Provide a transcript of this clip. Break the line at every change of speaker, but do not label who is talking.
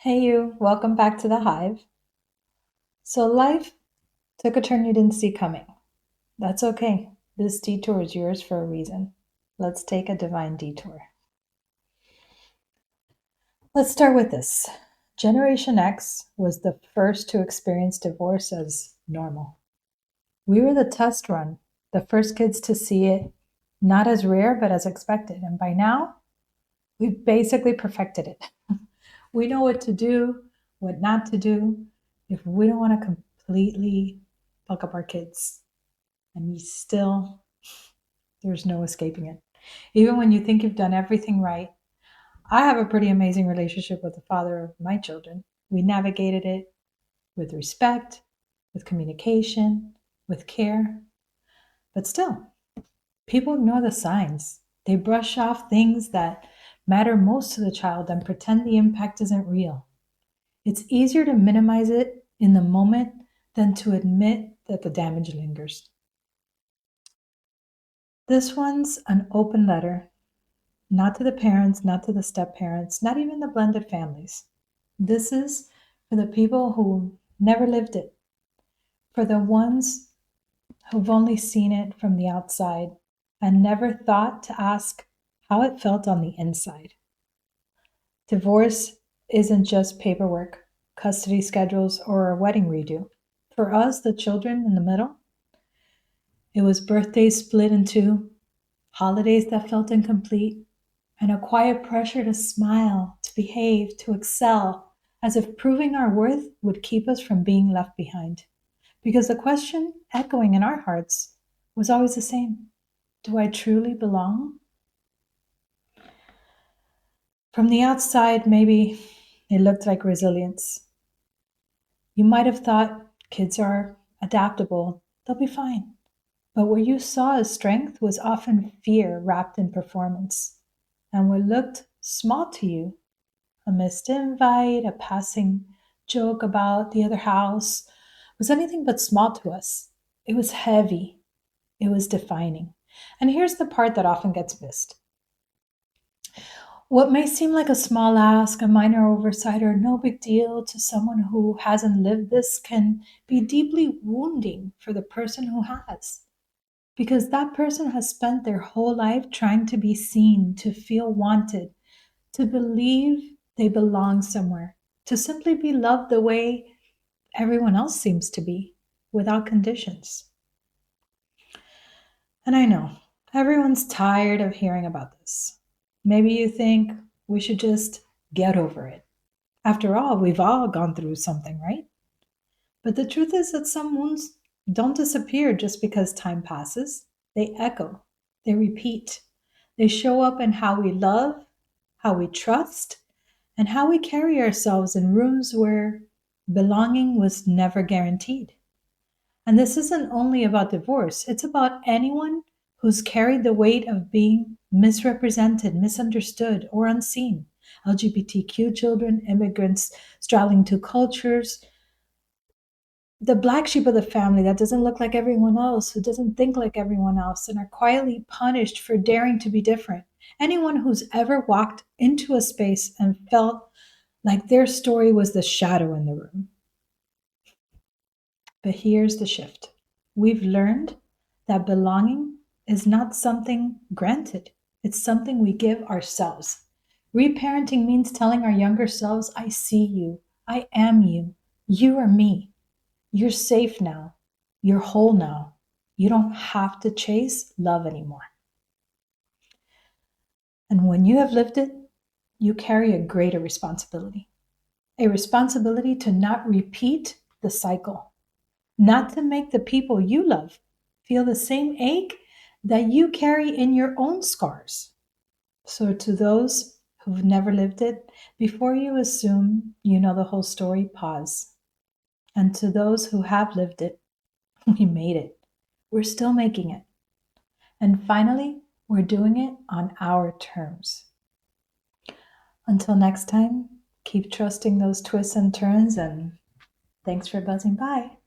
Hey, you, welcome back to the Hive. So, life took a turn you didn't see coming. That's okay. This detour is yours for a reason. Let's take a divine detour. Let's start with this. Generation X was the first to experience divorce as normal. We were the test run, the first kids to see it, not as rare, but as expected. And by now, we've basically perfected it. We know what to do, what not to do, if we don't want to completely fuck up our kids. And there's no escaping it. Even when you think you've done everything right, I have a pretty amazing relationship with the father of my children. We navigated it with respect, with communication, with care. But still, people ignore the signs. They brush off things that matter most to the child and pretend the impact isn't real. It's easier to minimize it in the moment than to admit that the damage lingers. This one's an open letter, not to the parents, not to the step parents, not even the blended families. This is for the people who never lived it, for the ones who've only seen it from the outside and never thought to ask how it felt on the inside. Divorce isn't just paperwork, custody schedules, or a wedding redo. For us, the children in the middle, it was birthdays split in two, holidays that felt incomplete, and a quiet pressure to smile, to behave, to excel, as if proving our worth would keep us from being left behind. Because the question echoing in our hearts was always the same: do I truly belong? From the outside, maybe it looked like resilience. You might have thought kids are adaptable, they'll be fine. But what you saw as strength was often fear wrapped in performance. And what looked small to you, a missed invite, a passing joke about the other house, was anything but small to us. It was heavy, it was defining. And here's the part that often gets missed. What may seem like a small ask, a minor oversight, or no big deal to someone who hasn't lived this can be deeply wounding for the person who has. Because that person has spent their whole life trying to be seen, to feel wanted, to believe they belong somewhere, to simply be loved the way everyone else seems to be, without conditions. And I know everyone's tired of hearing about this. Maybe you think we should just get over it. After all, we've all gone through something, right? But the truth is that some wounds don't disappear just because time passes. They echo, they repeat, they show up in how we love, how we trust, and how we carry ourselves in rooms where belonging was never guaranteed. And this isn't only about divorce, it's about anyone who's carried the weight of being misrepresented, misunderstood, or unseen. LGBTQ children, immigrants straddling two cultures, the black sheep of the family that doesn't look like everyone else, who doesn't think like everyone else, and are quietly punished for daring to be different. Anyone who's ever walked into a space and felt like their story was the shadow in the room. But here's the shift. We've learned that belonging is not something granted, it's something we give ourselves. Reparenting means telling our younger selves, I see you, I am you, you are me. You're safe now, you're whole now. You don't have to chase love anymore. And when you have lived it, you carry a greater responsibility, a responsibility to not repeat the cycle, not to make the people you love feel the same ache that you carry in your own scars. So, to those who've never lived it, before you assume you know the whole story, pause. And to those who have lived it, we made it. We're still making it. And finally, we're doing it on our terms. Until next time, keep trusting those twists and turns, and thanks for buzzing by.